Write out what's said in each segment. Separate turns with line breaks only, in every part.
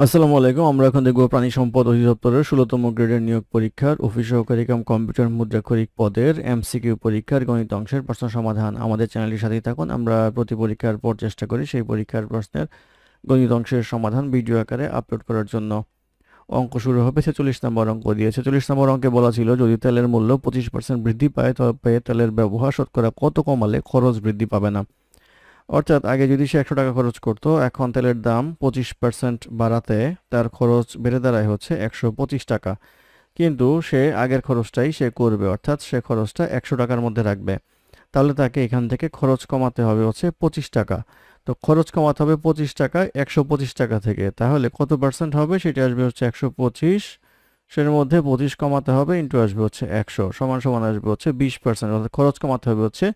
আসসালামু আলাইকুম। আমরা এখন দেখব প্রাণী সম্পদ অধিদপ্তরের 16তম গ্রেডের নিয়োগ পরীক্ষার অফিস সহকারী কাম কম্পিউটার মুদ্রাক্ষরিক পদের এমসিকিউ পরীক্ষার গণিত অংশের প্রশ্ন সমাধান। আমাদের চ্যানেলটির সাথেই থাকুন। আমরা প্রতি পরীক্ষার পর চেষ্টা করি সেই পরীক্ষার প্রশ্নের গণিত অংশের সমাধান ভিডিও আকারে আপলোড করার জন্য। অঙ্ক শুরু হবে 46 নম্বর অঙ্ক দিয়ে। 46 নম্বর অঙ্কে বলা ছিল যদি তেলের মূল্য 25% বৃদ্ধি পায় তবে তেলের ব্যবহার শতকরা কত কমালে খরচ বৃদ্ধি পাবে না। অর্থাৎ আগে যদি সে 100 টাকা খরচ করত, এখন তেলের দাম 25% বাড়াতে তার খরচ বেড়ে দাঁড়ায় হচ্ছে 125 টাকা। কিন্তু সে আগের খরচটাই সে করবে, অর্থাৎ সে খরচটা 100 টাকার মধ্যে রাখবে। তাহলে তাকে এখান থেকে খরচ কমাতে হবে হচ্ছে 25 টাকা। তো খরচ কমাতে হবে 25 টাকা 125 টাকা থেকে। তাহলে কত পার্সেন্ট হবে? সেটা আসবে হচ্ছে 125, সের মধ্যে 25 কমাতে হবে ইন্টু আসবে হচ্ছে 100 সমান সমান আসবে হচ্ছে 20%। অর্থাৎ খরচ কমাতে হবে হচ্ছে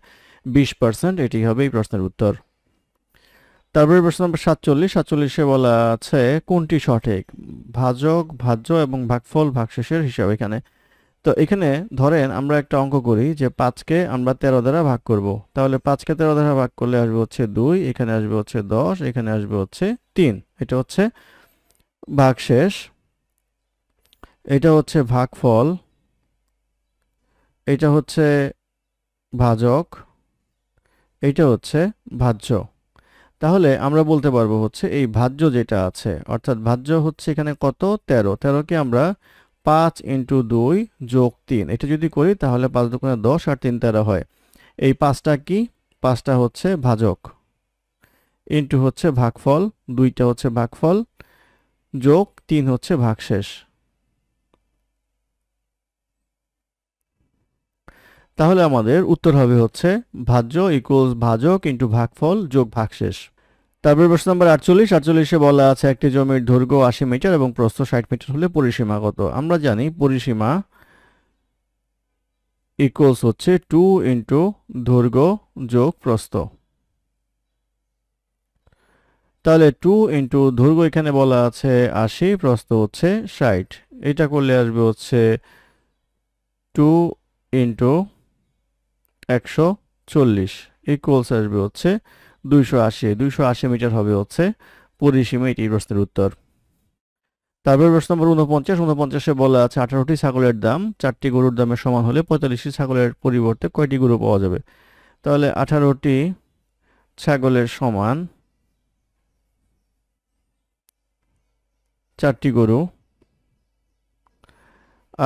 20%। এটি হবে এই প্রশ্নের উত্তর। তারপরে প্রশ্ন নম্বর 47 বলা আছে কোনটি সঠিক? ভাজক, ভাজ্য এবং ভাগফল ভাগশেষের হিসাব এখানে। তো এখানে ধরেন আমরা একটা অঙ্ক করি যে 5কে আমরা 13 দ্বারা ভাগ করব। তাহলে 5কে 13 দ্বারা ভাগ করলে আসবে হচ্ছে 2, এখানে আসবে হচ্ছে 10, এখানে আসবে হচ্ছে 3। এটা হচ্ছে ভাগশেষ, এটা হচ্ছে ভাগফল, এটা হচ্ছে ভাজক, এটা হচ্ছে ভাজ্য। তাহলে আমরা বলতে পারবো হচ্ছে এই ভাজ্য যেটা আছে, অর্থাৎ ভাজ্য হচ্ছে এখানে কত? 13। 13কে আমরা 5 ইন্টু 2 যোগ 3 এটা যদি করি তাহলে 5 দুগুণে 10 আর 3 13 হয়। এই 5টা কি? 5টা হচ্ছে ভাজক, ইন্টু হচ্ছে ভাগফল, 2টা হচ্ছে ভাগফল, যোগ 3 হচ্ছে ভাগশেষ। তাহলে আমাদের উত্তর হবে হচ্ছে ভাজ্য ইকুয়ালস ভাজক ইন্টু ভাগফল যোগ ভাগশেষ। তারপর প্রশ্ন নাম্বার 48 বলা আছে একটি জমির দৈর্ঘ্য 80 মিটার এবং প্রস্থ 60 মিটার হলে পরিসীমা কত? আমরা জানি পরিসীমা ইকুয়ালস হচ্ছে 2 ইন্টু দৈর্ঘ্য যোগ প্রস্থ। তাহলে 2 ইন্টু দৈর্ঘ্য এখানে বলা আছে 80, প্রস্থ হচ্ছে 60। এটা করলে আসবে হচ্ছে 2 ইন্টু 140 ইকুয়ালস আসবে হচ্ছে 280। 280 মিটার হবে হচ্ছে পরিসীমা। এটি প্রশ্নের উত্তর। তারপর প্রশ্ন নম্বর 49 বলা আছে 18টি ছাগলের দাম 4টি গরুর দামের সমান হলে 45টি ছাগলের পরিবর্তে কয়টি গরু পাওয়া যাবে? তাহলে 18টি ছাগলের সমান 4টি গরু,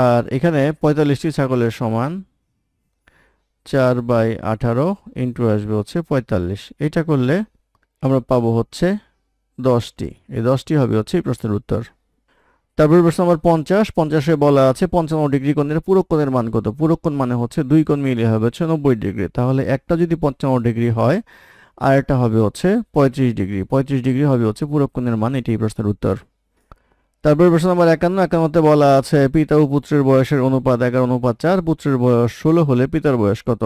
আর এখানে 45টি ছাগলের সমান 4/18 ইন্টু আসবে হচ্ছে 45। এটা করলে আমরা পাবো হচ্ছে 10টি। এই 10টি হবে হচ্ছে এই প্রশ্নের উত্তর। তারপর প্রশ্ন নম্বর 50 বলা আছে 55 ডিগ্রি কোণের পূরক কোণের মান কত? পূরক কোণ মানে হচ্ছে দুই কোণ মিলিয়ে হবে হচ্ছে 90 ডিগ্রি। তাহলে একটা যদি 55 ডিগ্রি হয় আর একটা হবে হচ্ছে 35 ডিগ্রি। 35 ডিগ্রি হবে হচ্ছে পূরক কোণের মান। এটি প্রশ্নের উত্তর। তারপর প্রশ্ন নম্বর 51 বলা আছে পিতা ও পুত্রের বয়সের অনুপাত 11:4, পুত্রের বয়স 16 হলে পিতার বয়স কত?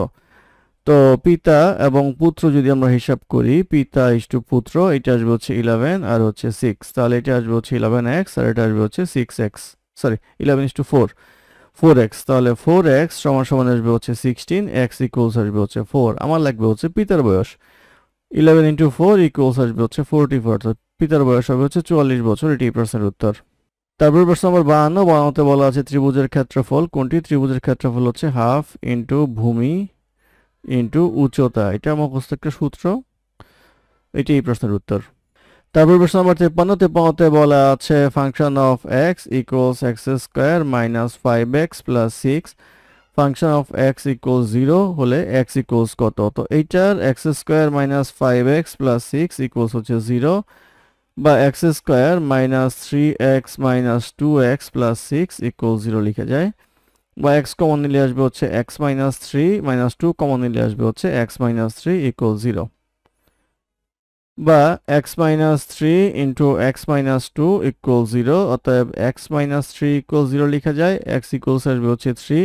তো পিতা এবং পুত্র যদি আমরা হিসাব করি, পিতা ইস্টু পুত্র, এটা আসবে হচ্ছে 11 আর হচ্ছে 6। তাহলে এটা আসবে হচ্ছে 11x আর এটা আসবে হচ্ছে 6x, সরি 11:4, 4x। তাহলে 4x সমান সমান আসবে হচ্ছে 16, x ইকুয়ালস আসবে হচ্ছে 4। আমার লাগবে হচ্ছে পিতার বয়স। 11 ইন্টু 4 ইকুয়ালস আসবে হচ্ছে 44। তো পিতার বয়স হবে হচ্ছে 44 বছর। এটি প্রশ্নের উত্তর। তারপর প্রশ্ন নম্বর 52 বলা আছে ত্রিভুজের ক্ষেত্রফল কোনটি? ত্রিভুজের ক্ষেত্রফল হচ্ছে হাফ ইন্টু ভূমি ইন্টু উচ্চতা। এটা মুখস্থ একটা সূত্র। এটি এই প্রশ্নের উত্তর। তারপর প্রশ্ন নম্বর 53 বলা আছে function of x equals x square minus 5x plus 6, function of x equals 0 হলে x ইকুয়ালস কত? তো এইটার x square minus 5x plus 6 equals হচ্ছে 0, বা x square minus 3x minus 2x plus 6 equals 0 লিখে যায়, বা x কমন নিলে আসবে হচ্ছে x মাইনাস 3 মাইনাস 2 কমন নিলে আসবে হচ্ছে x মাইনাস 3 ইকুয়াল 0, বা x minus 3 into x minus 2 equal 0। অতএব x মাইনাস 3 ইকুয়াল 0 লেখা যায়, x ইকুয়ালস আসবে হচ্ছে 3,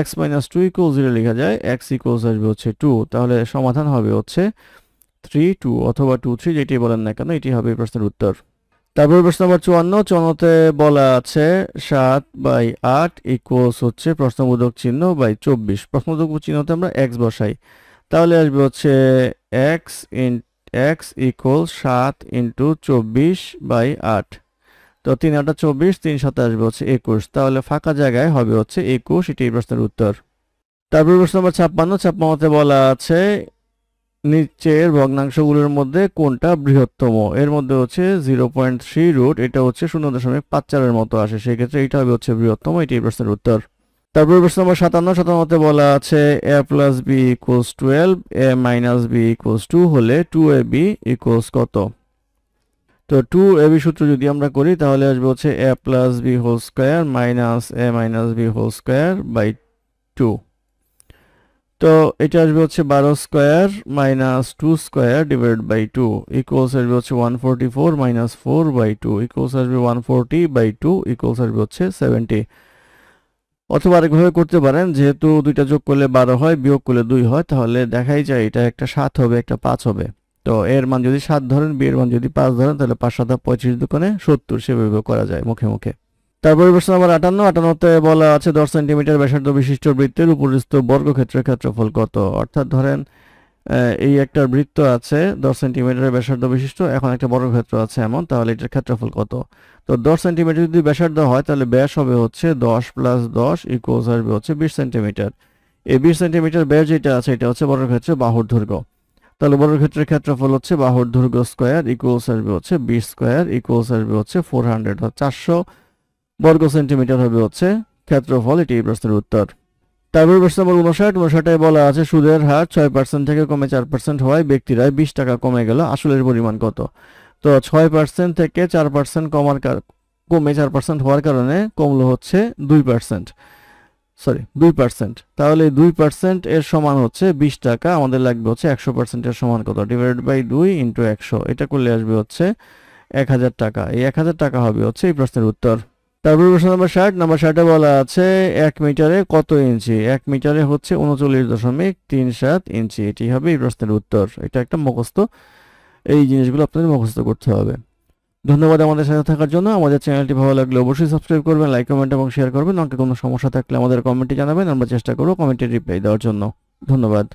x মাইনাস 2 ইকুয়াল 0 লেখা যায়, x ইকুয়ালস আসবে হচ্ছে 2। তাহলে সমাধান হবে হচ্ছে 3 2 অথবা 2 3 যেটি বলেন না কেন, এটি হবে এই প্রশ্নের উত্তর। তারপর প্রশ্ন নম্বর 54তে বলা আছে 7/8 ইকুয়ালস হচ্ছে প্রশ্নবোধক চিহ্ন বাই 24। প্রশ্নবোধক চিহ্নতে আমরা x বসাই, তাহলে আসবে হচ্ছে x ইকুয়াল 7 ইন্টু 24/8। তো 3 8 24, 3 7 আসবে হচ্ছে 21, তাহলে ফাঁকা জায়গায় হবে হচ্ছে 21, এটাই প্রশ্নের উত্তর। তারপর প্রশ্ন নম্বর 56, 56তে বলা আছে নিচের ভগ্নাংশগুলোর মধ্যে কোনটা বৃহত্তম? এর মধ্যে হচ্ছে 0.3 রুট, এটা হচ্ছে 0.54 এর মতো আসে, সেই ক্ষেত্রে এটা হবে হচ্ছে বৃহত্তম, এটাই প্রশ্নের উত্তর। তারপর প্রশ্ন নম্বর 57, 57তে বলা আছে a plus B equals 12, a minus B equals 2 হলে 2ab ইকুয়ালস কত? তো 2ab সূত্র যদি আমরা করি তাহলে আসবে হচ্ছে a plus B whole square minus a minus B whole square by 2। তো এটা আসবে হচ্ছে 12 square minus 2 square divide by 2 equals আসবে হচ্ছে 144 মাইনাস 4 বাই 2 ইকুয়ালস আসবে 140 বাই 2 ইকুয়ালস আসবে হচ্ছে 70। অথবা আরেকভাবে করতে পারেন, যেহেতু দুইটা যোগ করলে 12 হয়, বিয়োগ করলে 2 হয়, তাহলে দেখাই যায় এটা একটা 7 হবে, একটা 5 হবে। তো এর মান যদি 7 ধরেন, বি এর মান যদি 5 ধরেন, তাহলে 5 7 25 দোকানে 70, সেভাবে করা যায় মুখে মুখে। তারপরে প্রশ্ন নাম্বার 58, 58তে বলা আছে 10 সেন্টিমিটার ব্যাসার্ধ বিশিষ্ট বৃত্তের উপরিস্থ বর্গক্ষেত্রের ক্ষেত্রফল কত? অর্থাৎ ধরেন এই একটা বৃত্ত আছে 10 সেন্টিমিটারের ব্যাসার্ধ বিশিষ্ট, এখন একটা বর্গক্ষেত্র আছে এমন, তাহলে এটার ক্ষেত্রফল কত? তো 10 সেন্টিমিটার যদি ব্যাসার্ধ হয় তাহলে ব্যাস হবে হচ্ছে 10 প্লাস 10 ইকুয়ালস আসবে হচ্ছে 20 সেন্টিমিটার। এই 20 সেন্টিমিটার ব্যাস যেটা আছে এটা হচ্ছে বর্গক্ষেত্রের বাহুর দৈর্ঘ্য। তাহলে বর্গক্ষেত্রের ক্ষেত্রফল হচ্ছে বাহুর দৈর্ঘ্য স্কোয়ার ইকুয়ালস আসবে হচ্ছে 20 স্কোয়ার ইকুয়ালস আসবে হচ্ছে 400, 400 বর্গ সেন্টিমিটার হবে হচ্ছে ক্ষেত্রফল, এটি এই প্রশ্নের উত্তর। তারপর প্রশ্ন নম্বর 59, 59টায় বলা আছে সুদের হার 6% থেকে কমে 4% হওয়ায় ব্যক্তিরা 20 টাকা কমে গেল, আসলের পরিমাণ কত? তো 6% থেকে 4% কমে 4% হওয়ার কারণে কমলো হচ্ছে 2%, সরি 2%। তাহলে 2% এর সমান হচ্ছে 20 টাকা, আমাদের লাগবে হচ্ছে 100% এর সমান কত? ডিভাইডেড বাই 2 ইন্টু 100, এটা করলে আসবে হচ্ছে 1000 টাকা। এই 1000 টাকা হবে হচ্ছে এই প্রশ্নের উত্তর। তারপর প্রশ্ন নম্বর 60, নাম্বার 60-এ বলা আছে 1 মিটারে কত ইঞ্চি? 1 মিটারে হচ্ছে 39.37 ইঞ্চি, এটি হবে এই প্রশ্নের উত্তর। এটা একটা মুখস্থ, এই জিনিসগুলো আপনাদের মুখস্থ করতে হবে। ধন্যবাদ আমাদের সাথে থাকার জন্য। আমাদের চ্যানেলটি ভালো লাগলে অবশ্যই সাবস্ক্রাইব করবেন, লাইক কমেন্ট এবং শেয়ার করবেন। অঙ্কে কোনো সমস্যা থাকলে আমাদের কমেন্টে জানাবেন, আমরা চেষ্টা করব কমেন্টে রিপ্লাই দেওয়ার জন্য। ধন্যবাদ।